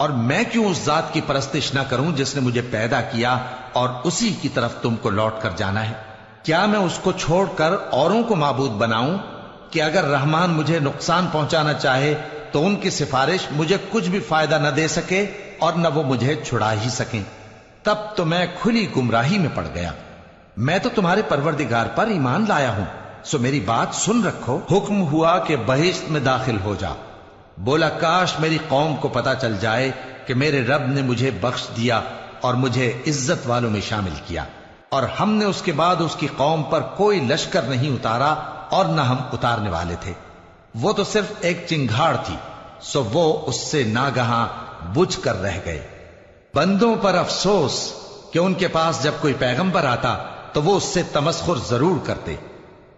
اور میں کیوں اس ذات کی پرستش نہ کروں جس نے مجھے پیدا کیا اور اسی کی طرف تم کو لوٹ کر جانا ہے؟ کیا میں اس کو چھوڑ کر اوروں کو معبود بناؤں کہ اگر رحمان مجھے نقصان پہنچانا چاہے تو ان کی سفارش مجھے کچھ بھی فائدہ نہ دے سکے اور نہ وہ مجھے چھڑا ہی سکیں؟ تب تو میں کھلی گمراہی میں پڑ گیا۔ میں تو تمہارے پروردگار پر ایمان لایا ہوں، سو میری بات سن رکھو۔ حکم ہوا کہ بہشت میں داخل ہو جا۔ بولا کاش میری قوم کو پتا چل جائے کہ میرے رب نے مجھے بخش دیا اور مجھے عزت والوں میں شامل کیا، اور ہم نے اس کے بعد اس کی قوم پر کوئی لشکر نہیں اتارا اور نہ ہم اتارنے والے تھے۔ وہ تو صرف ایک چنگھاڑ تھی، سو وہ اس سے ناگہاں بجھ کر رہ گئے۔ بندوں پر افسوس کہ ان کے پاس جب کوئی پیغمبر آتا تو وہ اس سے تمسخر ضرور کرتے۔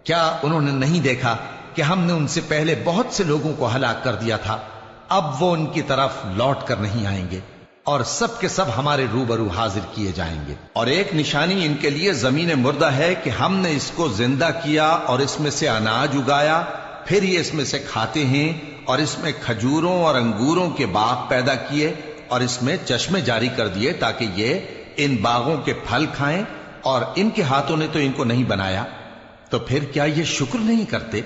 کیا انہوں نے نہیں دیکھا کہ ہم نے ان سے پہلے بہت سے لوگوں کو ہلاک کر دیا تھا؟ اب وہ ان کی طرف لوٹ کر نہیں آئیں گے اور سب کے سب ہمارے روبرو حاضر کیے جائیں گے۔ اور ایک نشانی ان کے لیے زمین مردہ ہے کہ ہم نے اس کو زندہ کیا اور اس میں سے اناج اگایا، پھر یہ اس میں سے کھاتے ہیں، اور اس میں کھجوروں اور انگوروں کے باغ پیدا کیے اور اس میں چشمے جاری کر دیے تاکہ یہ ان باغوں کے پھل کھائیں، اور ان کے ہاتھوں نے تو ان کو نہیں بنایا، تو پھر کیا یہ شکر نہیں کرتے؟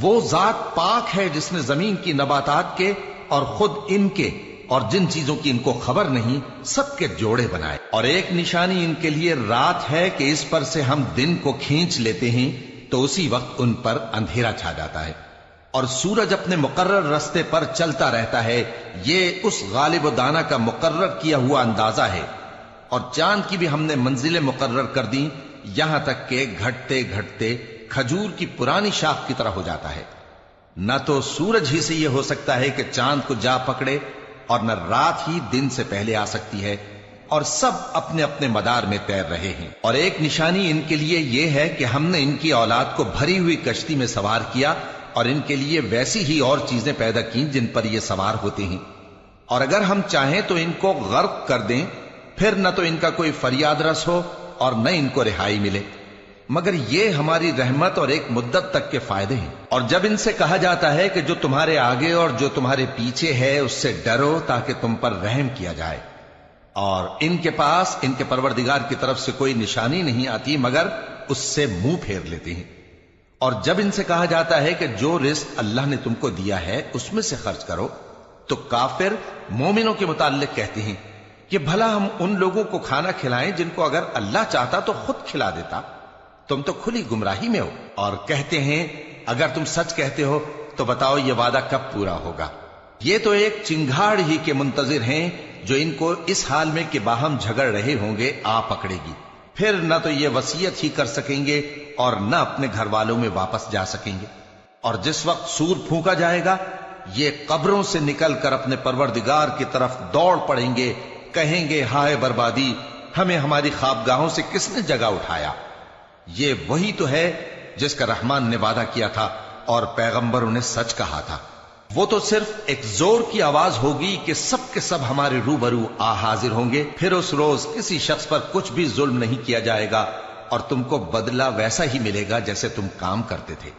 وہ ذات پاک ہے جس نے زمین کی نباتات کے اور خود ان کے اور جن چیزوں کی ان کو خبر نہیں سب کے جوڑے بنائے۔ اور ایک نشانی ان کے لیے رات ہے کہ اس پر سے ہم دن کو کھینچ لیتے ہیں تو اسی وقت ان پر اندھیرا چھا جاتا ہے، اور سورج اپنے مقرر رستے پر چلتا رہتا ہے۔ یہ اس غالب و دانا کا مقرر کیا ہوا اندازہ ہے۔ اور چاند کی بھی ہم نے منزلیں مقرر کر دیں، یہاں تک کہ گھٹتے گھٹتے کھجور کی پرانی شاخ کی طرح ہو جاتا ہے۔ نہ تو سورج ہی سے یہ ہو سکتا ہے کہ چاند کو جا پکڑے، اور نہ رات ہی دن سے پہلے آ سکتی ہے، اور سب اپنے اپنے مدار میں تیر رہے ہیں۔ اور ایک نشانی ان کے لیے یہ ہے کہ ہم نے ان کی اولاد کو بھری ہوئی کشتی میں سوار کیا اور ان کے لیے ویسی ہی اور چیزیں پیدا کی جن پر یہ سوار ہوتے ہیں، اور اگر ہم چاہیں تو ان کو غرق کر دیں، پھر نہ تو ان کا کوئی فریاد رس ہو اور نہ ان کو رہائی ملے، مگر یہ ہماری رحمت اور ایک مدت تک کے فائدے ہیں۔ اور جب ان سے کہا جاتا ہے کہ جو تمہارے آگے اور جو تمہارے پیچھے ہے اس سے ڈرو تاکہ تم پر رحم کیا جائے، اور ان کے پاس ان کے پروردگار کی طرف سے کوئی نشانی نہیں آتی مگر اس سے منہ پھیر لیتے ہیں۔ اور جب ان سے کہا جاتا ہے کہ جو رزق اللہ نے تم کو دیا ہے اس میں سے خرچ کرو، تو کافر مومنوں کے متعلق کہتے ہیں کہ بھلا ہم ان لوگوں کو کھانا کھلائیں جن کو اگر اللہ چاہتا تو خود کھلا دیتا، تم تو کھلی گمراہی میں ہو۔ اور کہتے ہیں اگر تم سچ کہتے ہو تو بتاؤ یہ وعدہ کب پورا ہوگا؟ یہ تو ایک چنگھاڑ ہی کے منتظر ہیں جو ان کو اس حال میں کہ باہم جھگڑ رہے ہوں گے آ پکڑے گی، پھر نہ تو یہ وصیت ہی کر سکیں گے اور نہ اپنے گھر والوں میں واپس جا سکیں گے۔ اور جس وقت سور پھونکا جائے گا یہ قبروں سے نکل کر اپنے پروردگار کی طرف دوڑ پڑیں گے، کہیں گے ہائے بربادی، ہمیں ہماری خوابگاہوں سے کس نے جگہ اٹھایا۔ یہ وہی تو ہے جس کا رحمان نے وعدہ کیا تھا اور پیغمبروں نے سچ کہا تھا۔ وہ تو صرف ایک زور کی آواز ہوگی کہ سب کے سب ہمارے روبرو آ حاضر ہوں گے، پھر اس روز کسی شخص پر کچھ بھی ظلم نہیں کیا جائے گا اور تم کو بدلہ ویسا ہی ملے گا جیسے تم کام کرتے تھے۔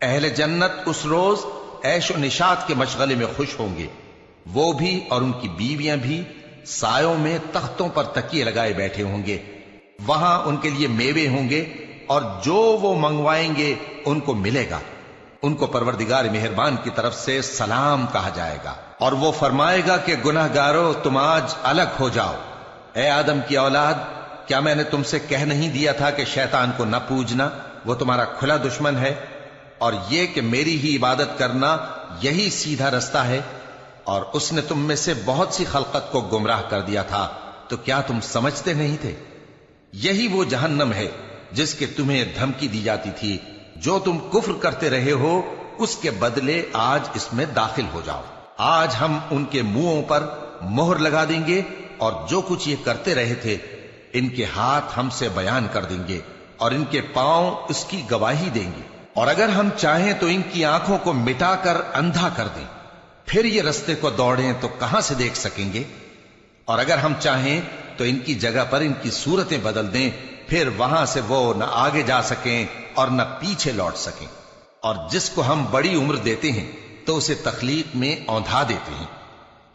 اہل جنت اس روز عیش و نشاط کے مشغلے میں خوش ہوں گے، وہ بھی اور ان کی بیویاں بھی سایوں میں تختوں پر تکیے لگائے بیٹھے ہوں گے۔ وہاں ان کے لیے میوے ہوں گے اور جو وہ منگوائیں گے ان کو ملے گا۔ ان کو پروردگار مہربان کی طرف سے سلام کہا جائے گا، اور وہ فرمائے گا کہ گناہ گارو تم آج الگ ہو جاؤ۔ اے آدم کی اولاد، کیا میں نے تم سے کہہ نہیں دیا تھا کہ شیطان کو نہ پوجنا، وہ تمہارا کھلا دشمن ہے، اور یہ کہ میری ہی عبادت کرنا یہی سیدھا رستہ ہے؟ اور اس نے تم میں سے بہت سی خلقت کو گمراہ کر دیا تھا، تو کیا تم سمجھتے نہیں تھے؟ یہی وہ جہنم ہے جس کے تمہیں دھمکی دی جاتی تھی، جو تم کفر کرتے رہے ہو اس کے بدلے آج اس میں داخل ہو جاؤ۔ آج ہم ان کے منہوں پر مہر لگا دیں گے، اور جو کچھ یہ کرتے رہے تھے ان کے ہاتھ ہم سے بیان کر دیں گے، اور ان کے پاؤں اس کی گواہی دیں گے۔ اور اگر ہم چاہیں تو ان کی آنکھوں کو مٹا کر اندھا کر دیں، پھر یہ رستے کو دوڑیں تو کہاں سے دیکھ سکیں گے؟ اور اگر ہم چاہیں تو ان کی جگہ پر ان کی صورتیں بدل دیں، پھر وہاں سے وہ نہ آگے جا سکیں اور نہ پیچھے لوٹ سکیں۔ اور جس کو ہم بڑی عمر دیتے ہیں تو اسے تخلیق میں اوندھا دیتے ہیں۔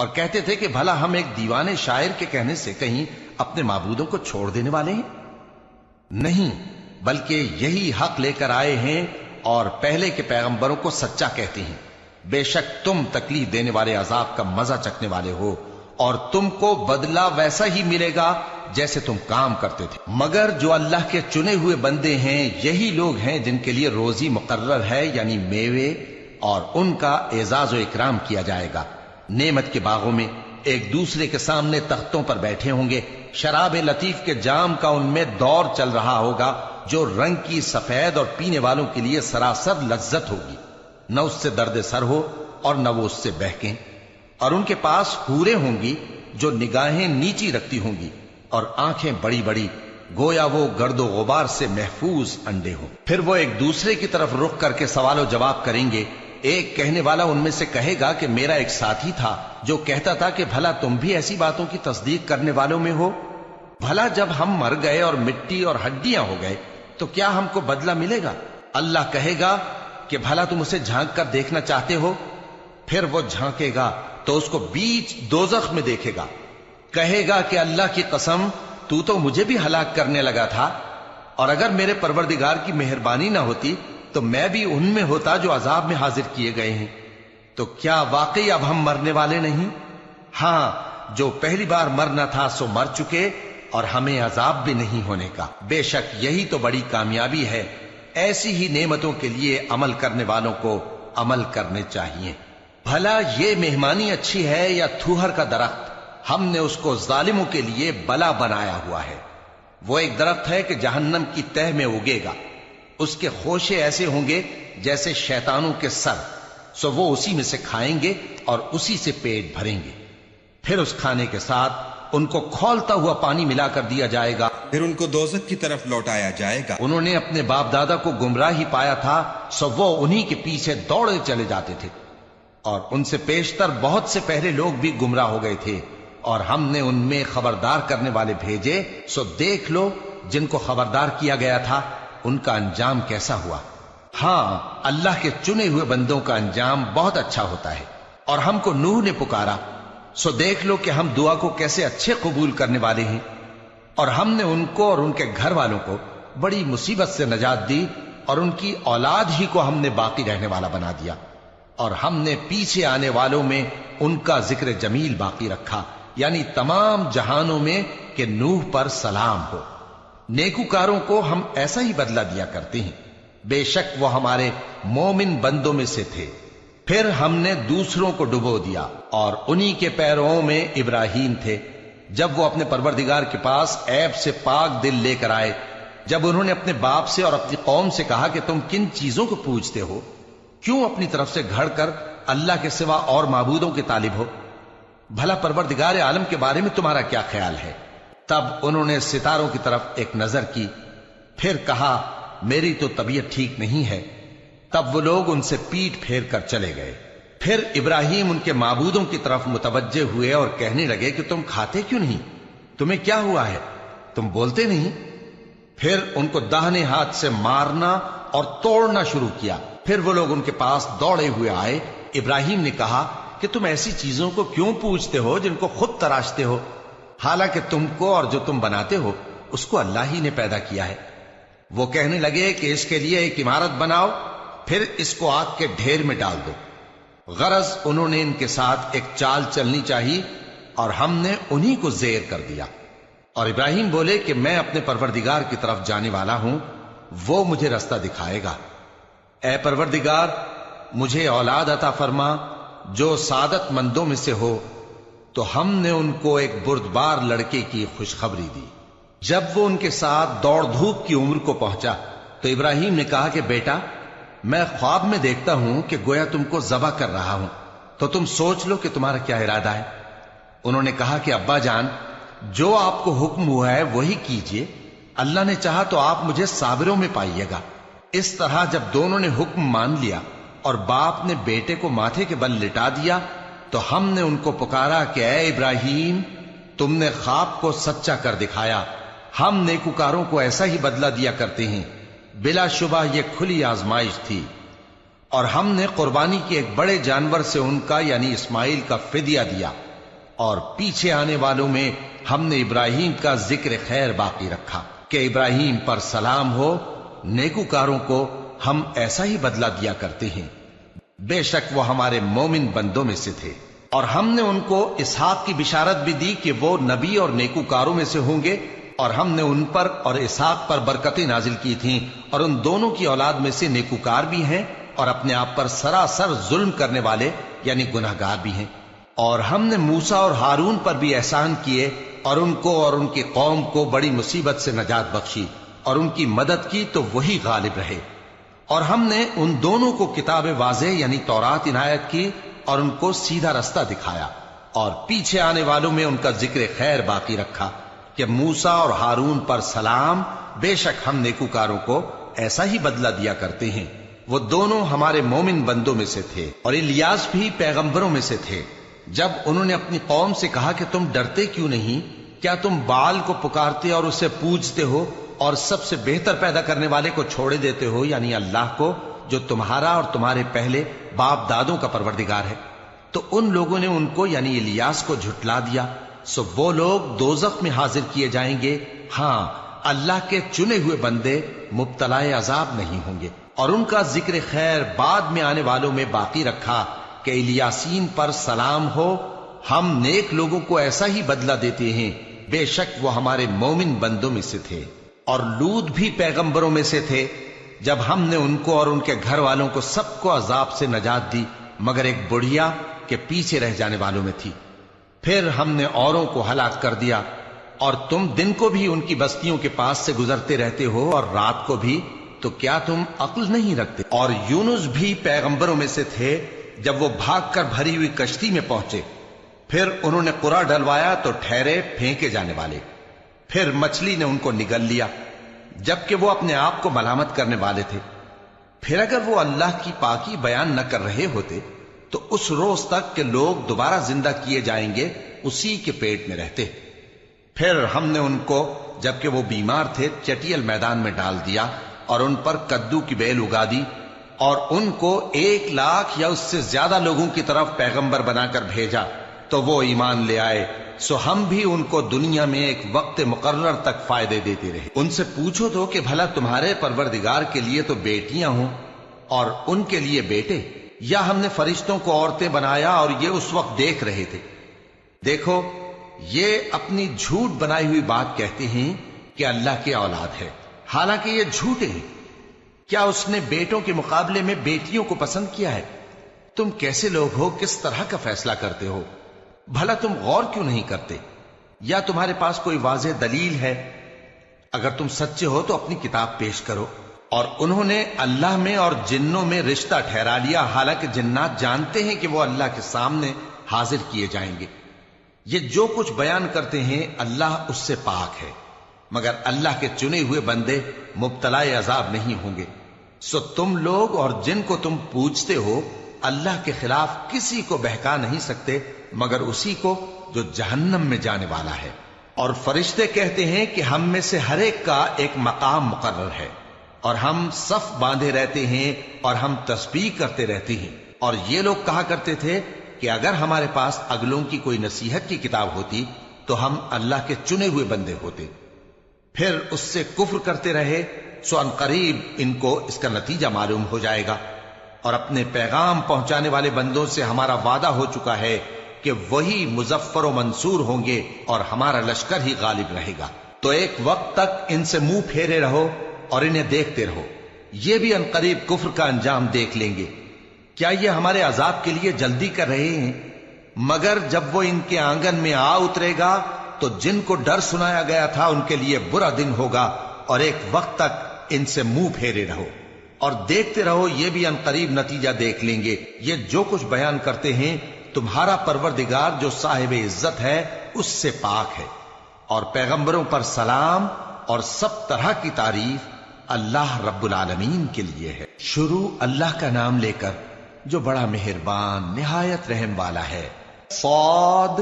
اور کہتے تھے کہ بھلا ہم ایک دیوانے شاعر کے کہنے سے کہیں اپنے معبودوں کو چھوڑ دینے والے ہیں؟ نہیں، بلکہ یہی حق لے کر آئے ہیں اور پہلے کے پیغمبروں کو سچا کہتے ہیں۔ بے شک تم تکلیف دینے والے عذاب کا مزہ چکھنے والے ہو، اور تم کو بدلہ ویسا ہی ملے گا جیسے تم کام کرتے تھے۔ مگر جو اللہ کے چنے ہوئے بندے ہیں یہی لوگ ہیں جن کے لیے روزی مقرر ہے، یعنی میوے، اور ان کا اعزاز و اکرام کیا جائے گا۔ نعمت کے باغوں میں ایک دوسرے کے سامنے تختوں پر بیٹھے ہوں گے، شراب لطیف کے جام کا ان میں دور چل رہا ہوگا جو رنگ کی سفید اور پینے والوں کے لیے سراسر لذت ہوگی، نہ اس سے درد سر ہو اور نہ وہ اس سے بہکیں۔ اور ان کے پاس حوریں ہوں گی جو نگاہیں نیچی رکھتی ہوں گی اور آنکھیں بڑی بڑی، گویا وہ گرد و غبار سے محفوظ انڈے ہوں۔ پھر وہ ایک دوسرے کی طرف رخ کر کے سوال و جواب کریں گے۔ ایک کہنے والا ان میں سے کہے گا کہ میرا ایک ساتھی تھا جو کہتا تھا کہ بھلا تم بھی ایسی باتوں کی تصدیق کرنے والوں میں ہو؟ بھلا جب ہم مر گئے اور مٹی اور ہڈیاں ہو گئے تو کیا ہم کو بدلہ ملے گا؟ اللہ کہے گا کہ بھلا تم اسے جھانک کر دیکھنا چاہتے ہو؟ پھر وہ جھانکے گا تو اس کو بیچ دوزخ میں دیکھے گا، کہے گا کہ اللہ کی قسم تو مجھے بھی ہلاک کرنے لگا تھا، اور اگر میرے پروردگار کی مہربانی نہ ہوتی تو میں بھی ان میں ہوتا جو عذاب میں حاضر کیے گئے ہیں۔ تو کیا واقعی اب ہم مرنے والے نہیں؟ ہاں، جو پہلی بار مرنا تھا سو مر چکے، اور ہمیں عذاب بھی نہیں ہونے کا۔ بے شک یہی تو بڑی کامیابی ہے۔ ایسی ہی نعمتوں کے لیے عمل کرنے والوں کو عمل کرنے چاہیے۔ بھلا یہ مہمانی اچھی ہے یا تھوہر کا درخت؟ ہم نے اس کو ظالموں کے لیے بلا بنایا ہوا ہے۔ وہ ایک درخت ہے کہ جہنم کی تہ میں اگے گا، اس کے خوشے ایسے ہوں گے جیسے شیطانوں کے سر، سو وہ اسی میں سے کھائیں گے اور اسی سے پیٹ بھریں گے۔ پھر اس کھانے کے ساتھ ان کو کھولتا ہوا پانی ملا کر دیا جائے گا، پھر ان کو دوزخ کی طرف لوٹایا جائے گا۔ انہوں نے اپنے باپ دادا کو گمراہ ہی پایا تھا، سو وہ انہی کے پیچھے دوڑے چلے جاتے تھے، اور ان سے پیشتر بہت سے پہلے لوگ بھی گمراہ ہو گئے تھے، اور ہم نے ان میں خبردار کرنے والے بھیجے، سو دیکھ لو جن کو خبردار کیا گیا تھا ان کا انجام کیسا ہوا۔ ہاں، اللہ کے چنے ہوئے بندوں کا انجام بہت اچھا ہوتا ہے۔ اور ہم کو نوح نے پکارا، سو دیکھ لو کہ ہم دعا کو کیسے اچھے قبول کرنے والے ہیں، اور ہم نے ان کو اور ان کے گھر والوں کو بڑی مصیبت سے نجات دی، اور ان کی اولاد ہی کو ہم نے باقی رہنے والا بنا دیا، اور ہم نے پیچھے آنے والوں میں ان کا ذکر جمیل باقی رکھا، یعنی تمام جہانوں میں کہ نوح پر سلام ہو۔ نیکوکاروں کو ہم ایسا ہی بدلہ دیا کرتے ہیں، بے شک وہ ہمارے مومن بندوں میں سے تھے۔ پھر ہم نے دوسروں کو ڈبو دیا، اور انہی کے پیروں میں ابراہیم تھے، جب وہ اپنے پروردگار کے پاس عیب سے پاک دل لے کر آئے، جب انہوں نے اپنے باپ سے اور اپنی قوم سے کہا کہ تم کن چیزوں کو پوجتے ہو؟ کیوں اپنی طرف سے گھڑ کر اللہ کے سوا اور معبودوں کے طالب ہو؟ بھلا پروردگار عالم کے بارے میں تمہارا کیا خیال ہے؟ تب انہوں نے ستاروں کی طرف ایک نظر کی، پھر کہا میری تو طبیعت ٹھیک نہیں ہے۔ تب وہ لوگ ان سے پیٹ پھیر کر چلے گئے۔ پھر ابراہیم ان کے معبودوں کی طرف متوجہ ہوئے اور کہنے لگے کہ تم کھاتے کیوں نہیں؟ تمہیں کیا ہوا ہے؟ تم بولتے نہیں؟ پھر ان کو داہنے ہاتھ سے مارنا اور توڑنا شروع کیا۔ پھر وہ لوگ ان کے پاس دوڑے ہوئے آئے۔ ابراہیم نے کہا کہ تم ایسی چیزوں کو کیوں پوجتے ہو جن کو خود تراشتے ہو، حالانکہ تم کو اور جو تم بناتے ہو اس کو اللہ ہی نے پیدا کیا ہے۔ وہ کہنے لگے کہ اس کے لیے ایک عمارت بناؤ، پھر اس کو آگ کے ڈھیر میں ڈال دو۔ غرض انہوں نے ان کے ساتھ ایک چال چلنی چاہی، اور ہم نے انہی کو زیر کر دیا۔ اور ابراہیم بولے کہ میں اپنے پروردگار کی طرف جانے والا ہوں، وہ مجھے رستہ دکھائے گا۔ اے پروردگار، مجھے اولاد عطا فرما جو سعادت مندوں میں سے ہو۔ تو ہم نے ان کو ایک بردبار لڑکے کی خوشخبری دی۔ جب وہ ان کے ساتھ دوڑ دھوپ کی عمر کو پہنچا تو ابراہیم نے کہا کہ بیٹا، میں خواب میں دیکھتا ہوں کہ گویا تم کو ذبح کر رہا ہوں، تو تم سوچ لو کہ تمہارا کیا ارادہ ہے۔ انہوں نے کہا کہ ابا جان، جو آپ کو حکم ہوا ہے وہی کیجئے، اللہ نے چاہا تو آپ مجھے صابروں میں پائیے گا۔ اس طرح جب دونوں نے حکم مان لیا اور باپ نے بیٹے کو ماتھے کے بل لٹا دیا، تو ہم نے ان کو پکارا کہ اے ابراہیم، تم نے خواب کو سچا کر دکھایا، ہم نیکوکاروں کو ایسا ہی بدلہ دیا کرتے ہیں۔ بلا شبہ یہ کھلی آزمائش تھی، اور ہم نے قربانی کی ایک بڑے جانور سے ان کا یعنی اسماعیل کا فدیہ دیا، اور پیچھے آنے والوں میں ہم نے ابراہیم کا ذکر خیر باقی رکھا کہ ابراہیم پر سلام ہو، نیکوکاروں کو ہم ایسا ہی بدلہ دیا کرتے ہیں، بے شک وہ ہمارے مومن بندوں میں سے تھے۔ اور ہم نے ان کو اسحاق کی بشارت بھی دی کہ وہ نبی اور نیکوکاروں میں سے ہوں گے، اور ہم نے ان پر اور اسحاق پر برکتیں نازل کی تھیں، اور ان دونوں کی اولاد میں سے نیکوکار بھی ہیں اور اپنے آپ پر سراسر ظلم کرنے والے یعنی گناہگار بھی ہیں۔ اور ہم نے موسیٰ اور ہارون پر بھی احسان کیے اور ان کو اور ان کی قوم کو بڑی مصیبت سے نجات بخشی اور ان کی مدد کی تو وہی غالب رہے۔ اور ہم نے ان دونوں کو کتاب واضح یعنی تورات عنایت کی اور ان کو سیدھا رستہ دکھایا، اور پیچھے آنے والوں میں ان کا ذکر خیر باقی رکھا کہ موسیٰ اور ہارون پر سلام، بے شک ہم نیکوکاروں کو ایسا ہی بدلہ دیا کرتے ہیں۔ وہ دونوں ہمارے مومن بندوں میں سے تھے، اور الیاس بھی پیغمبروں میں سے تھے۔ جب انہوں نے اپنی قوم سے کہا کہ تم ڈرتے کیوں نہیں؟ کیا تم بال کو پکارتے اور اسے پوجتے ہو اور سب سے بہتر پیدا کرنے والے کو چھوڑے دیتے ہو یعنی اللہ کو، جو تمہارا اور تمہارے پہلے باپ دادوں کا پروردگار ہے؟ تو ان لوگوں نے ان کو یعنی الیاس کو جھٹلا دیا، سو وہ لوگ دوزخ میں حاضر کیے جائیں گے۔ ہاں، اللہ کے چنے ہوئے بندے مبتلا عذاب نہیں ہوں گے۔ اور ان کا ذکر خیر بعد میں آنے والوں میں باقی رکھا کہ الیاسین پر سلام ہو، ہم نیک لوگوں کو ایسا ہی بدلہ دیتے ہیں، بے شک وہ ہمارے مومن بندوں میں سے تھے۔ اور لوط بھی پیغمبروں میں سے تھے، جب ہم نے ان کو اور ان کے گھر والوں کو سب کو عذاب سے نجات دی مگر ایک بڑھیا کہ پیچھے رہ جانے والوں میں تھی۔ پھر ہم نے اوروں کو ہلاک کر دیا، اور تم دن کو بھی ان کی بستیوں کے پاس سے گزرتے رہتے ہو اور رات کو بھی، تو کیا تم عقل نہیں رکھتے؟ اور یونس بھی پیغمبروں میں سے تھے، جب وہ بھاگ کر بھری ہوئی کشتی میں پہنچے، پھر انہوں نے قرا ڈلوایا تو ٹھہرے پھینکے جانے والے، پھر مچھلی نے ان کو نگل لیا جبکہ وہ اپنے آپ کو ملامت کرنے والے تھے۔ پھر اگر وہ اللہ کی پاکی بیان نہ کر رہے ہوتے تو اس روز تک کہ لوگ دوبارہ زندہ کیے جائیں گے اسی کے پیٹ میں رہتے۔ پھر ہم نے ان کو جبکہ وہ بیمار تھے چٹیل میدان میں ڈال دیا اور ان پر کدو کی بیل اگا دی، اور ان کو 1,00,000 یا اس سے زیادہ لوگوں کی طرف پیغمبر بنا کر بھیجا تو وہ ایمان لے آئے، سو ہم بھی ان کو دنیا میں ایک وقت مقرر تک فائدے دیتے رہے۔ ان سے پوچھو تو کہ بھلا تمہارے پروردگار کے لیے تو بیٹیاں ہوں اور ان کے لیے بیٹے، یا ہم نے فرشتوں کو عورتیں بنایا اور یہ اس وقت دیکھ رہے تھے؟ دیکھو، یہ اپنی جھوٹ بنائی ہوئی بات کہتے ہیں کہ اللہ کی اولاد ہے، حالانکہ یہ جھوٹے ہیں۔ کیا اس نے بیٹوں کے مقابلے میں بیٹیوں کو پسند کیا ہے؟ تم کیسے لوگ ہو، کس طرح کا فیصلہ کرتے ہو؟ بھلا تم غور کیوں نہیں کرتے؟ یا تمہارے پاس کوئی واضح دلیل ہے؟ اگر تم سچے ہو تو اپنی کتاب پیش کرو۔ اور انہوں نے اللہ میں اور جنوں میں رشتہ ٹھہرا لیا، حالانکہ جنات جانتے ہیں کہ وہ اللہ کے سامنے حاضر کیے جائیں گے۔ یہ جو کچھ بیان کرتے ہیں اللہ اس سے پاک ہے، مگر اللہ کے چنے ہوئے بندے مبتلا عذاب نہیں ہوں گے۔ سو تم لوگ اور جن کو تم پوجتے ہو اللہ کے خلاف کسی کو بہکا نہیں سکتے مگر اسی کو جو جہنم میں جانے والا ہے۔ اور فرشتے کہتے ہیں کہ ہم میں سے ہر ایک کا ایک مقام مقرر ہے، اور ہم صف باندھے رہتے ہیں اور ہم تسبیح کرتے رہتے ہیں۔ اور یہ لوگ کہا کرتے تھے کہ اگر ہمارے پاس اگلوں کی کوئی نصیحت کی کتاب ہوتی تو ہم اللہ کے چنے ہوئے بندے ہوتے۔ پھر اس سے کفر کرتے رہے، سو ان قریب ان کو اس کا نتیجہ معلوم ہو جائے گا۔ اور اپنے پیغام پہنچانے والے بندوں سے ہمارا وعدہ ہو چکا ہے کہ وہی مظفر و منصور ہوں گے اور ہمارا لشکر ہی غالب رہے گا۔ تو ایک وقت تک ان سے منہ پھیرے رہو اور انہیں دیکھتے رہو، یہ بھی ان قریب کفر کا انجام دیکھ لیں گے۔ کیا یہ ہمارے عذاب کے لیے جلدی کر رہے ہیں؟ مگر جب وہ ان کے آنگن میں آ اترے گا تو جن کو ڈر سنایا گیا تھا ان کے لیے برا دن ہوگا، اور ایک وقت تک ان سے منہ پھیرے رہو اور دیکھتے رہو، یہ بھی ان قریب نتیجہ دیکھ لیں گے۔ یہ جو کچھ بیان کرتے ہیں تمہارا پروردگار جو صاحب عزت ہے اس سے پاک ہے۔ اور پیغمبروں پر سلام اور سب طرح کی تعریف اللہ رب العالمین کے لیے ہے۔ شروع اللہ کا نام لے کر جو بڑا مہربان نہایت رحم والا ہے۔ صاد،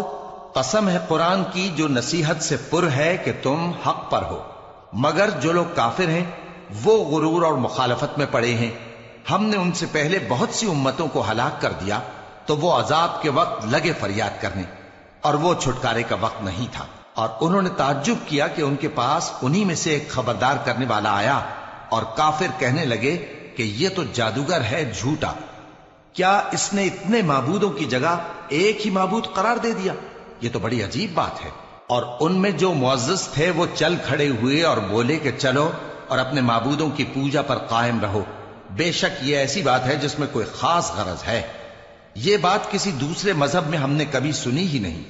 قسم ہے قرآن کی جو نصیحت سے پر ہے کہ تم حق پر ہو، مگر جو لوگ کافر ہیں وہ غرور اور مخالفت میں پڑے ہیں۔ ہم نے ان سے پہلے بہت سی امتوں کو ہلاک کر دیا تو وہ عذاب کے وقت لگے فریاد کرنے، اور وہ چھٹکارے کا وقت نہیں تھا، اور انہوں نے تعجب کیا کہ ان کے پاس انہی میں سے ایک خبردار کرنے والا آیا، اور کافر کہنے لگے کہ یہ تو جادوگر ہے جھوٹا، کیا اس نے اتنے معبودوں کی جگہ ایک ہی معبود قرار دے دیا؟ یہ تو بڑی عجیب بات ہے۔ اور ان میں جو معزز تھے وہ چل کھڑے ہوئے اور بولے کہ چلو اور اپنے معبودوں کی پوجا پر قائم رہو، بے شک یہ ایسی بات ہے جس میں کوئی خاص غرض ہے، یہ بات کسی دوسرے مذہب میں ہم نے کبھی سنی ہی نہیں،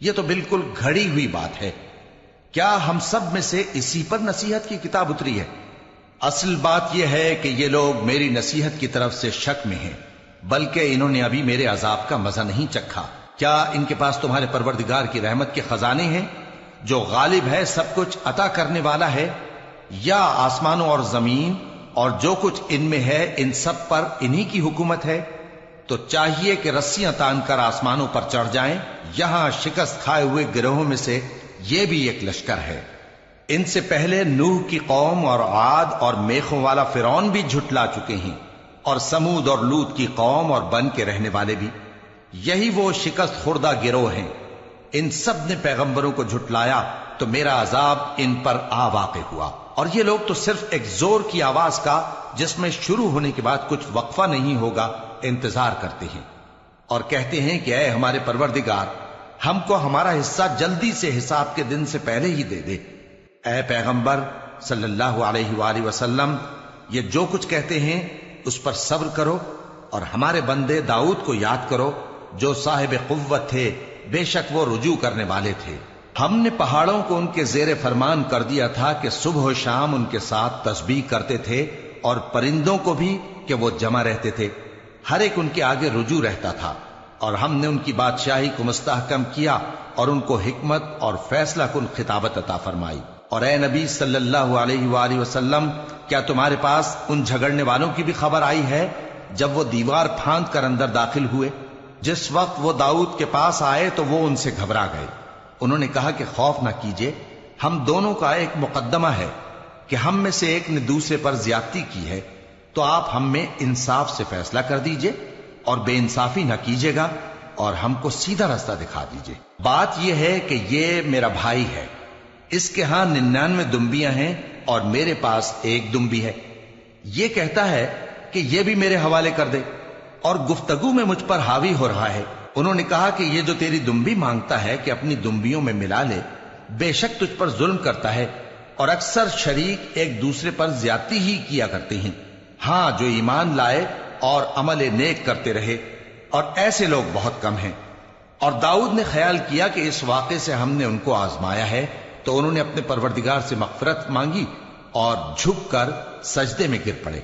یہ تو بالکل گھڑی ہوئی بات ہے، کیا ہم سب میں سے اسی پر نصیحت کی کتاب اتری ہے؟ اصل بات یہ ہے کہ یہ لوگ میری نصیحت کی طرف سے شک میں ہیں، بلکہ انہوں نے ابھی میرے عذاب کا مزہ نہیں چکھا۔ کیا ان کے پاس تمہارے پروردگار کی رحمت کے خزانے ہیں جو غالب ہے، سب کچھ عطا کرنے والا ہے، یا آسمانوں اور زمین اور جو کچھ ان میں ہے ان سب پر انہی کی حکومت ہے؟ تو چاہیے کہ رسیاں تان کر آسمانوں پر چڑھ جائیں، یہاں شکست کھائے ہوئے گروہوں میں سے یہ بھی ایک لشکر ہے۔ ان سے پہلے نوح کی قوم اور عاد اور میخوں والا فرعون بھی جھٹلا چکے ہیں، اور سمود اور لوط کی قوم اور بن کے رہنے والے بھی، یہی وہ شکست خوردہ گروہ ہیں۔ ان سب نے پیغمبروں کو جھٹلایا تو میرا عذاب ان پر آ واقع ہوا، اور یہ لوگ تو صرف ایک زور کی آواز کا جس میں شروع ہونے کے بعد کچھ وقفہ نہیں ہوگا انتظار کرتے ہیں، اور کہتے ہیں کہ اے ہمارے پروردگار، ہم کو ہمارا حصہ جلدی سے حساب کے دن سے پہلے ہی دے دے۔ اے پیغمبر صلی اللہ علیہ وآلہ وسلم، یہ جو کچھ کہتے ہیں اس پر صبر کرو، اور ہمارے بندے داؤد کو یاد کرو جو صاحب قوت تھے، بے شک وہ رجوع کرنے والے تھے۔ ہم نے پہاڑوں کو ان کے زیر فرمان کر دیا تھا کہ صبح و شام ان کے ساتھ تسبیح کرتے تھے، اور پرندوں کو بھی کہ وہ جمع رہتے تھے، ہر ایک ان کے آگے رجوع رہتا تھا، اور ہم نے ان کی بادشاہی کو مستحکم کیا اور ان کو حکمت اور فیصلہ کن خطابت عطا فرمائی۔ اور اے نبی صلی اللہ علیہ وآلہ وسلم، کیا تمہارے پاس ان جھگڑنے والوں کی بھی خبر آئی ہے جب وہ دیوار پھاند کر اندر داخل ہوئے؟ جس وقت وہ داؤد کے پاس آئے تو وہ ان سے گھبرا گئے، انہوں نے کہا کہ خوف نہ کیجیے، ہم دونوں کا ایک مقدمہ ہے کہ ہم میں سے ایک نے دوسرے پر زیادتی کی ہے، تو آپ ہم میں انصاف سے فیصلہ کر دیجئے اور بے انصافی نہ کیجیے گا، اور ہم کو سیدھا راستہ دکھا دیجئے۔ بات یہ ہے کہ یہ میرا بھائی ہے، اس کے ہاں 99 دمبیاں ہیں اور میرے پاس ایک دمبی ہے، یہ کہتا ہے کہ یہ بھی میرے حوالے کر دے، اور گفتگو میں مجھ پر حاوی ہو رہا ہے۔ انہوں نے کہا کہ یہ جو تیری دمبی مانگتا ہے کہ اپنی دمبیوں میں ملا لے، بے شک تجھ پر ظلم کرتا ہے، اور اکثر شریک ایک دوسرے پر زیادتی ہی کیا کرتے ہیں، ہاں جو ایمان لائے اور عمل نیک کرتے رہے، اور ایسے لوگ بہت کم ہیں۔ اور داؤد نے خیال کیا کہ اس واقعے سے ہم نے ان کو آزمایا ہے، تو انہوں نے اپنے پروردگار سے مغفرت مانگی اور جھک کر سجدے میں گر پڑے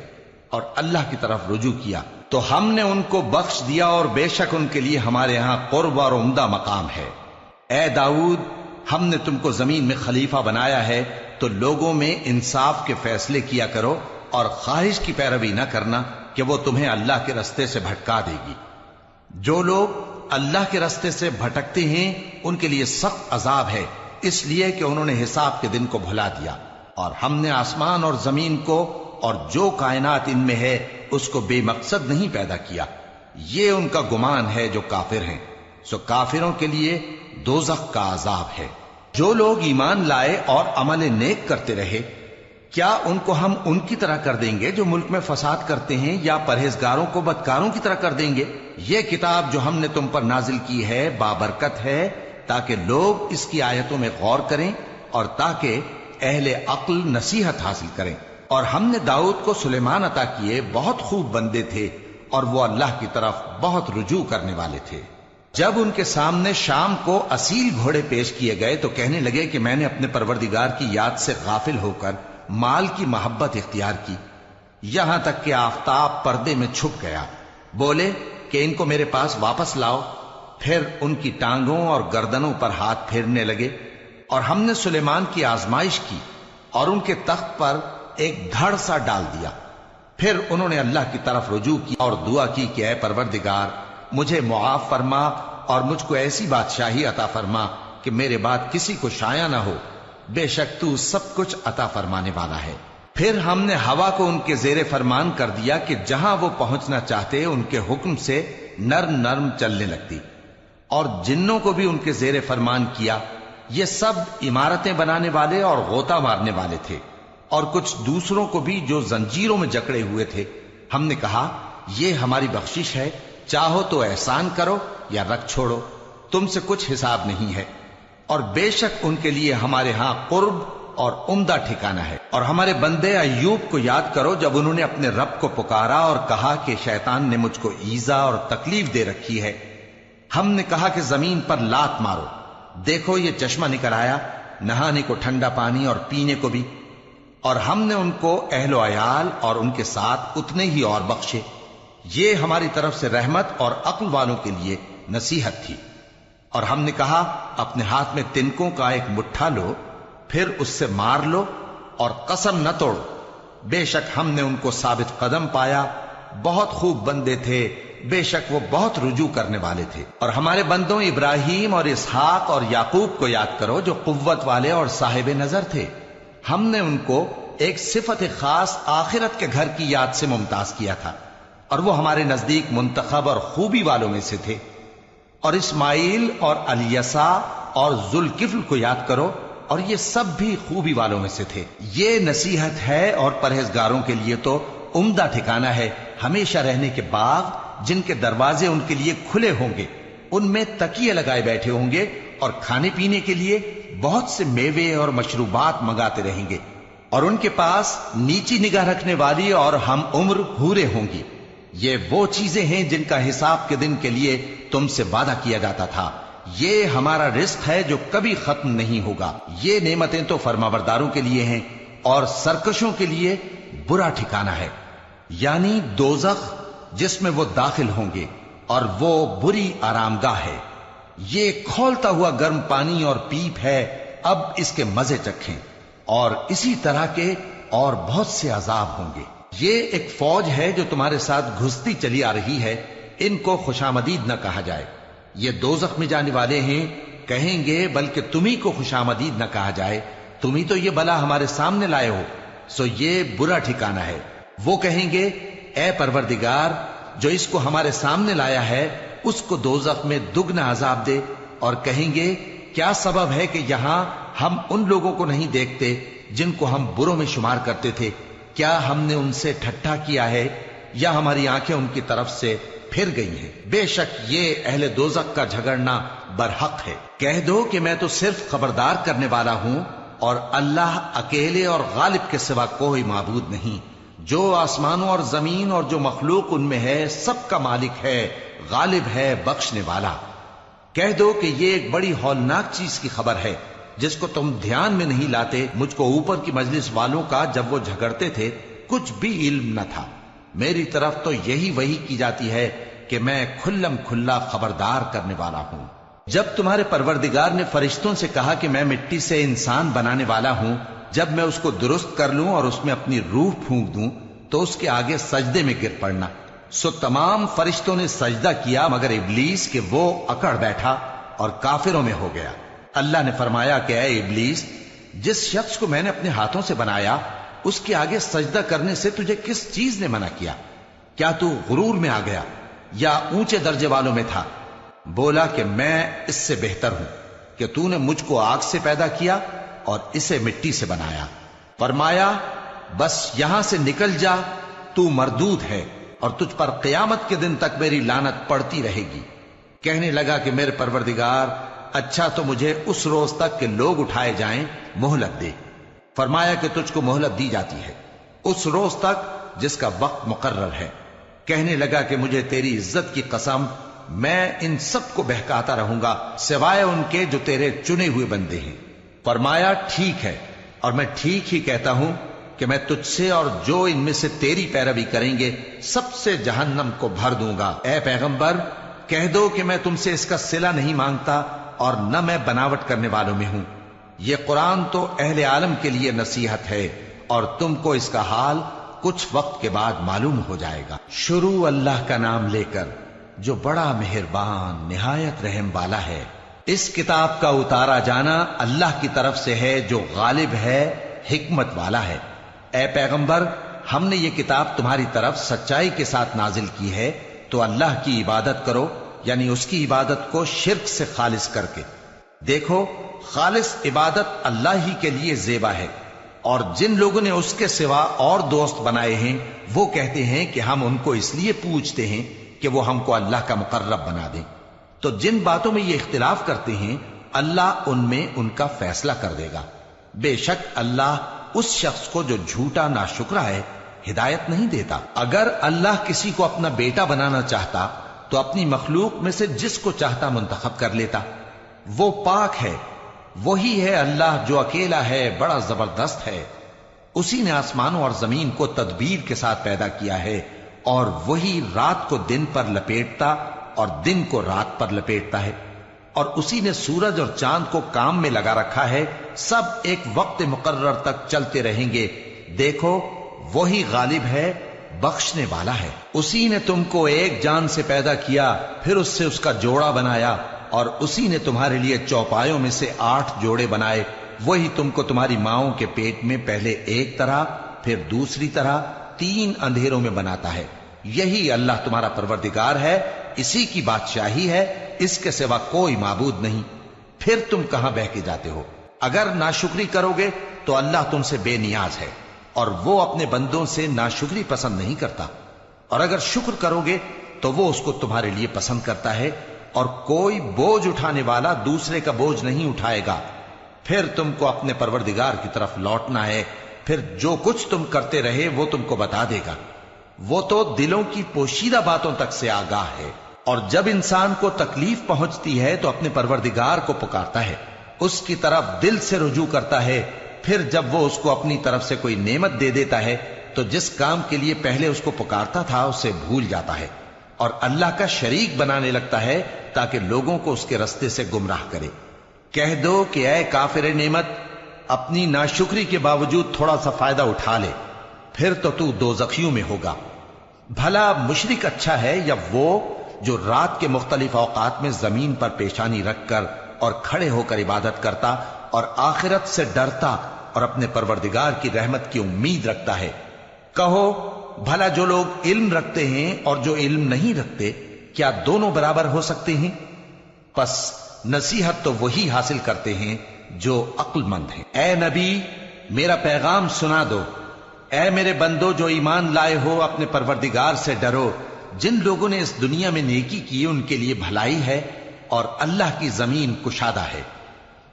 اور اللہ کی طرف رجوع کیا، تو ہم نے ان کو بخش دیا، اور بے شک ان کے لیے ہمارے ہاں قرب اور عمدہ مقام ہے۔ اے داؤد، ہم نے تم کو زمین میں خلیفہ بنایا ہے، تو لوگوں میں انصاف کے فیصلے کیا کرو، اور خواہش کی پیروی نہ کرنا کہ وہ تمہیں اللہ کے رستے سے بھٹکا دے گی۔ جو لوگ اللہ کے رستے سے بھٹکتے ہیں ان کے لیے سخت عذاب ہے، اس لیے کہ انہوں نے حساب کے دن کو بھلا دیا، اور ہم نے آسمان اور زمین کو اور جو کائنات ان میں ہے اس کو بے مقصد نہیں پیدا کیا۔ یہ ان کا گمان ہے جو کافر ہیں، سو کافروں کے لیے دوزخ کا عذاب ہے۔ جو لوگ ایمان لائے اور عمل نیک کرتے رہے، کیا ان کو ہم ان کی طرح کر دیں گے جو ملک میں فساد کرتے ہیں، یا پرہیزگاروں کو بدکاروں کی طرح کر دیں گے؟ یہ کتاب جو ہم نے تم پر نازل کی ہے بابرکت ہے، تاکہ لوگ اس کی آیتوں میں غور کریں اور تاکہ اہل عقل نصیحت حاصل کریں۔ اور ہم نے داؤد کو سلیمان عطا کیے، بہت خوب بندے تھے، اور وہ اللہ کی طرف بہت رجوع کرنے والے تھے۔ جب ان کے سامنے شام کو اصیل گھوڑے پیش کیے گئے تو کہنے لگے کہ میں نے اپنے پروردگار کی یاد سے غافل ہو کر مال کی محبت اختیار کی، یہاں تک کہ آفتاب پردے میں چھپ گیا۔ بولے کہ ان کو میرے پاس واپس لاؤ، پھر ان کی ٹانگوں اور گردنوں پر ہاتھ پھیرنے لگے، اور ہم نے سلیمان کی آزمائش کی اور ان کے تخت پر ایک دھڑ سا ڈال دیا۔ پھر انہوں نے اللہ کی طرف رجوع کی اور دعا کی کہ اے پروردگار، مجھے معاف فرما اور مجھ کو ایسی بادشاہی عطا فرما کہ میرے بعد کسی کو شایع نہ ہو، بے شک تو سب کچھ عطا فرمانے والا ہے۔ پھر ہم نے ہوا کو ان کے زیر فرمان کر دیا کہ جہاں وہ پہنچنا چاہتے ان کے حکم سے نرم نرم چلنے لگتی، اور جنوں کو بھی ان کے زیر فرمان کیا. یہ سب عمارتیں بنانے والے اور غوطہ مارنے والے تھے، اور کچھ دوسروں کو بھی جو زنجیروں میں جکڑے ہوئے تھے. ہم نے کہا یہ ہماری بخشش ہے، چاہو تو احسان کرو یا رکھ چھوڑو، تم سے کچھ حساب نہیں ہے. اور بے شک ان کے لیے ہمارے ہاں قرب اور عمدہ ٹھکانہ ہے. اور ہمارے بندے ایوب کو یاد کرو جب انہوں نے اپنے رب کو پکارا اور کہا کہ شیطان نے مجھ کو ایذا اور تکلیف دے رکھی ہے. ہم نے کہا کہ زمین پر لات مارو، دیکھو یہ چشمہ نکل آیا، نہانے کو ٹھنڈا پانی اور پینے کو بھی. اور ہم نے ان کو اہل و عیال اور ان کے ساتھ اتنے ہی اور بخشے. یہ ہماری طرف سے رحمت اور عقل والوں کے لیے نصیحت تھی. اور ہم نے کہا اپنے ہاتھ میں تنکوں کا ایک مٹھا لو، پھر اس سے مار لو اور قسم نہ توڑو. بے شک ہم نے ان کو ثابت قدم پایا، بہت خوب بندے تھے، بے شک وہ بہت رجوع کرنے والے تھے. اور ہمارے بندوں ابراہیم اور اسحاق اور یعقوب کو یاد کرو جو قوت والے اور صاحب نظر تھے. ہم نے ان کو ایک صفت خاص آخرت کے گھر کی یاد سے ممتاز کیا تھا، اور وہ ہمارے نزدیک منتخب اور خوبی والوں میں سے تھے. اور اسماعیل اور الیسع اور ذوالکفل کو یاد کرو، اور یہ سب بھی خوبی والوں میں سے تھے. یہ نصیحت ہے اور پرہیزگاروں کے لیے تو عمدہ ٹھکانہ ہے ہمیشہ رہنے کے باغ جن کے دروازے ان کے لیے کھلے ہوں گے، ان میں تکیے لگائے بیٹھے ہوں گے، اور کھانے پینے کے لیے بہت سے میوے اور مشروبات منگاتے رہیں گے. اور ان کے پاس نیچی نگاہ رکھنے والی اور ہم عمر حوریں ہوں گی. یہ وہ چیزیں ہیں جن کا حساب کے دن کے لیے تم سے وعدہ کیا جاتا تھا. یہ ہمارا رزق ہے جو کبھی ختم نہیں ہوگا. یہ نعمتیں تو فرمانبرداروں کے لیے ہیں، اور سرکشوں کے لیے برا ٹھکانہ ہے، یعنی دوزخ جس میں وہ داخل ہوں گے، اور وہ بری آرام گاہ ہے. یہ کھولتا ہوا گرم پانی اور پیپ ہے، اب اس کے مزے چکھیں. اور اسی طرح کے اور بہت سے عذاب ہوں گے. یہ ایک فوج ہے جو تمہارے ساتھ گھستی چلی آ رہی ہے، ان کو خوشامدید نہ کہا جائے. یہ دوزخ میں جانے والے ہیں، کہیں گے بلکہ تمہیں کو خوشامدید نہ کہا جائے، تمہیں تو یہ بلا ہمارے سامنے لائے ہو، سو یہ برا ٹھکانہ ہے. وہ کہیں گے اے پروردگار جو اس کو ہمارے سامنے لایا ہے اس کو دوزخ میں دگنا عذاب دے. اور کہیں گے کیا سبب ہے کہ یہاں ہم ان لوگوں کو نہیں دیکھتے جن کو ہم بروں میں شمار کرتے تھے؟ کیا ہم نے ان سے ٹھٹھا کیا ہے یا ہماری آنکھیں ان کی طرف سے پھر گئی ہیں؟ بے شک یہ اہل دوزخ کا جھگڑنا برحق ہے. کہہ دو کہ میں تو صرف خبردار کرنے والا ہوں، اور اللہ اکیلے اور غالب کے سوا کوئی معبود نہیں. جو آسمانوں اور زمین اور جو مخلوق ان میں ہے سب کا مالک ہے، غالب ہے، بخشنے والا. کہہ دو کہ یہ ایک بڑی ہولناک چیز کی خبر ہے جس کو تم دھیان میں نہیں لاتے. مجھ کو اوپر کی مجلس والوں کا جب وہ جھگڑتے تھے کچھ بھی علم نہ تھا. میری طرف تو یہی وحی کی جاتی ہے کہ میں کھلم کھلا خبردار کرنے والا ہوں. جب تمہارے پروردگار نے فرشتوں سے کہا کہ میں مٹی سے انسان بنانے والا ہوں، جب میں اس کو درست کر لوں اور اس میں اپنی روح پھونک دوں تو اس کے آگے سجدے میں گر پڑنا. سو تمام فرشتوں نے سجدہ کیا مگر ابلیس کہ وہ اکڑ بیٹھا اور کافروں میں ہو گیا. اللہ نے فرمایا کہ اے ابلیس، جس شخص کو میں نے اپنے ہاتھوں سے بنایا اس کے آگے سجدہ کرنے سے تجھے کس چیز نے منع کیا؟ کیا تو غرور میں آ گیا یا اونچے درجے والوں میں تھا؟ بولا کہ میں اس سے بہتر ہوں کہ تو نے مجھ کو آگ سے پیدا کیا اور اسے مٹی سے بنایا. فرمایا بس یہاں سے نکل جا، تو مردود ہے اور تجھ پر قیامت کے دن تک میری لعنت پڑتی رہے گی. کہنے لگا کہ میرے پروردگار اچھا تو مجھے اس روز تک کہ لوگ اٹھائے جائیں مہلت دے. فرمایا کہ تجھ کو مہلت دی جاتی ہے اس روز تک جس کا وقت مقرر ہے. کہنے لگا کہ مجھے تیری عزت کی قسم میں ان سب کو بہکاتا رہوں گا سوائے ان کے جو تیرے چنے ہوئے بندے ہیں. فرمایا ٹھیک ہے، اور میں ٹھیک ہی کہتا ہوں کہ میں تجھ سے اور جو ان میں سے تیری پیروی کریں گے سب سے جہنم کو بھر دوں گا. اے پیغمبر کہہ دو کہ میں تم سے اس کا صلہ نہیں مانگتا اور نہ میں بناوٹ کرنے والوں میں ہوں. یہ قرآن تو اہل عالم کے لیے نصیحت ہے اور تم کو اس کا حال کچھ وقت کے بعد معلوم ہو جائے گا. شروع اللہ کا نام لے کر جو بڑا مہربان نہایت رحم والا ہے. اس کتاب کا اتارا جانا اللہ کی طرف سے ہے جو غالب ہے، حکمت والا ہے. اے پیغمبر ہم نے یہ کتاب تمہاری طرف سچائی کے ساتھ نازل کی ہے، تو اللہ کی عبادت کرو یعنی اس کی عبادت کو شرک سے خالص کر کے۔ دیکھو، خالص عبادت اللہ ہی کے لیے زیبا ہے، اور جن لوگوں نے اس کے سوا اور دوست بنائے ہیں وہ کہتے ہیں کہ ہم ان کو اس لیے پوجتے ہیں کہ وہ ہم کو اللہ کا مقرب بنا دیں۔ تو جن باتوں میں یہ اختلاف کرتے ہیں اللہ ان میں ان کا فیصلہ کر دے گا۔ بے شک اللہ اس شخص کو جو جھوٹا ناشکرا ہے ہدایت نہیں دیتا۔ اگر اللہ کسی کو اپنا بیٹا بنانا چاہتا تو اپنی مخلوق میں سے جس کو چاہتا منتخب کر لیتا۔ وہ پاک ہے، وہی ہے اللہ جو اکیلا ہے، بڑا زبردست ہے۔ اسی نے آسمانوں اور زمین کو تدبیر کے ساتھ پیدا کیا ہے، اور وہی رات کو دن پر لپیٹتا اور دن کو رات پر لپیٹتا ہے، اور اسی نے سورج اور چاند کو کام میں لگا رکھا ہے، سب ایک وقت مقرر تک چلتے رہیں گے۔ دیکھو، وہی غالب ہے، بخشنے والا ہے۔ اسی نے تم کو ایک جان سے پیدا کیا، پھر اس سے اس کا جوڑا بنایا، اور اسی نے تمہارے لیے چوپایوں میں سے 8 جوڑے بنائے۔ وہی تم کو تمہاری ماؤں کے پیٹ میں پہلے ایک طرح، پھر دوسری طرح 3 اندھیروں میں بناتا ہے۔ یہی اللہ تمہارا پروردگار ہے، اسی کی بادشاہی ہے، اس کے سوا کوئی معبود نہیں۔ پھر تم کہاں بہ کے جاتے ہو؟ اگر ناشکری کرو گے تو اللہ تم سے بے نیاز ہے، اور وہ اپنے بندوں سے ناشکری پسند نہیں کرتا، اور اگر شکر کرو گے تو وہ اس کو تمہارے لیے پسند کرتا ہے، اور کوئی بوجھ اٹھانے والا دوسرے کا بوجھ نہیں اٹھائے گا۔ پھر تم کو اپنے پروردگار کی طرف لوٹنا ہے، پھر جو کچھ تم کرتے رہے وہ تم کو بتا دے گا۔ وہ تو دلوں کی پوشیدہ باتوں تک سے آگاہ ہے، اور جب انسان کو تکلیف پہنچتی ہے تو اپنے پروردگار کو پکارتا ہے، اس کی طرف دل سے رجوع کرتا ہے۔ پھر جب وہ اس کو اپنی طرف سے کوئی نعمت دے دیتا ہے تو جس کام کے لیے پہلے اس کو پکارتا تھا اسے بھول جاتا ہے، اور اللہ کا شریک بنانے لگتا ہے تاکہ لوگوں کو اس کے رستے سے گمراہ کرے۔ کہہ دو کہ اے کافر نعمت، اپنی ناشکری کے باوجود تھوڑا سا فائدہ اٹھا لے، پھر تو دوزخیوں میں ہوگا۔ بھلا مشرک اچھا ہے یا وہ جو رات کے مختلف اوقات میں زمین پر پیشانی رکھ کر اور کھڑے ہو کر عبادت کرتا اور آخرت سے ڈرتا اور اپنے پروردگار کی رحمت کی امید رکھتا ہے۔ کہو، بھلا جو لوگ علم رکھتے ہیں اور جو علم نہیں رکھتے، کیا دونوں برابر ہو سکتے ہیں؟ پس نصیحت تو وہی حاصل کرتے ہیں جو عقل مند ہیں۔ اے نبی، میرا پیغام سنا دو۔ اے میرے بندو جو ایمان لائے ہو، اپنے پروردگار سے ڈرو۔ جن لوگوں نے اس دنیا میں نیکی کی ان کے لیے بھلائی ہے، اور اللہ کی زمین کشادہ ہے۔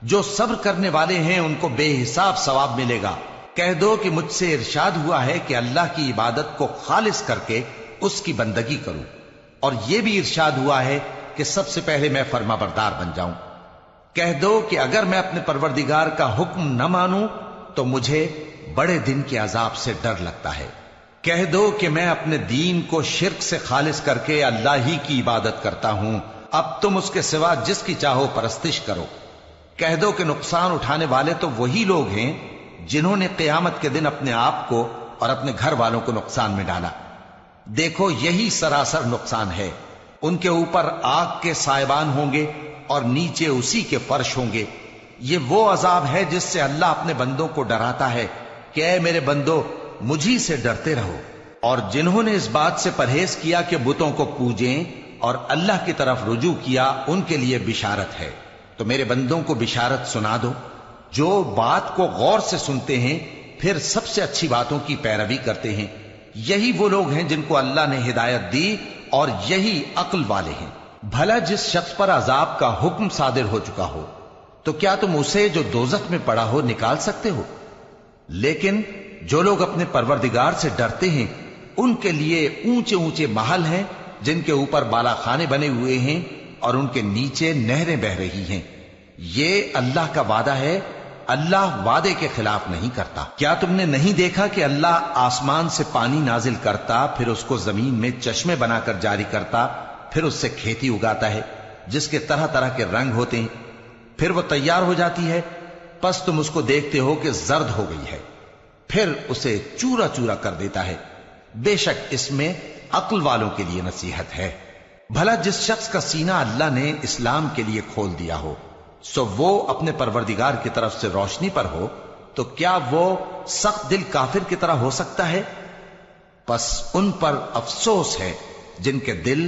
جو صبر کرنے والے ہیں ان کو بے حساب ثواب ملے گا۔ کہہ دو کہ مجھ سے ارشاد ہوا ہے کہ اللہ کی عبادت کو خالص کر کے اس کی بندگی کروں، اور یہ بھی ارشاد ہوا ہے کہ سب سے پہلے میں فرما بردار بن جاؤں۔ کہہ دو کہ اگر میں اپنے پروردگار کا حکم نہ مانوں تو مجھے بڑے دن کے عذاب سے ڈر لگتا ہے۔ کہہ دو کہ میں اپنے دین کو شرک سے خالص کر کے اللہ ہی کی عبادت کرتا ہوں، اب تم اس کے سوا جس کی چاہو پرستش کرو۔ کہہ دو کہ نقصان اٹھانے والے تو وہی لوگ ہیں جنہوں نے قیامت کے دن اپنے آپ کو اور اپنے گھر والوں کو نقصان میں ڈالا۔ دیکھو، یہی سراسر نقصان ہے۔ ان کے اوپر آگ کے سائبان ہوں گے اور نیچے اسی کے فرش ہوں گے۔ یہ وہ عذاب ہے جس سے اللہ اپنے بندوں کو ڈراتا ہے کہ اے میرے بندو، مجھی سے ڈرتے رہو۔ اور جنہوں نے اس بات سے پرہیز کیا کہ بتوں کو پوجیں اور اللہ کی طرف رجوع کیا، ان کے لیے بشارت ہے۔ تو میرے بندوں کو بشارت سنا دو، جو بات کو غور سے سنتے ہیں پھر سب سے اچھی باتوں کی پیروی کرتے ہیں۔ یہی وہ لوگ ہیں جن کو اللہ نے ہدایت دی، اور یہی عقل والے ہیں۔ بھلا جس شخص پر عذاب کا حکم صادر ہو چکا ہو، تو کیا تم اسے جو دوزخ میں پڑا ہو نکال سکتے ہو؟ لیکن جو لوگ اپنے پروردگار سے ڈرتے ہیں ان کے لیے اونچے اونچے محل ہیں جن کے اوپر بالا خانے بنے ہوئے ہیں اور ان کے نیچے نہریں بہ رہی ہیں۔ یہ اللہ کا وعدہ ہے، اللہ وعدے کے خلاف نہیں کرتا۔ کیا تم نے نہیں دیکھا کہ اللہ آسمان سے پانی نازل کرتا، پھر اس کو زمین میں چشمے بنا کر جاری کرتا، پھر اس سے کھیتی اگاتا ہے جس کے طرح طرح کے رنگ ہوتے ہیں، پھر وہ تیار ہو جاتی ہے، پس تم اس کو دیکھتے ہو کہ زرد ہو گئی ہے، پھر اسے چورا چورا کر دیتا ہے۔ بے شک اس میں عقل والوں کے لیے نصیحت ہے۔ بھلا جس شخص کا سینہ اللہ نے اسلام کے لیے کھول دیا ہو، سو وہ اپنے پروردگار کی طرف سے روشنی پر ہو، تو کیا وہ سخت دل کافر کی طرح ہو سکتا ہے؟ پس ان پر افسوس ہے جن کے دل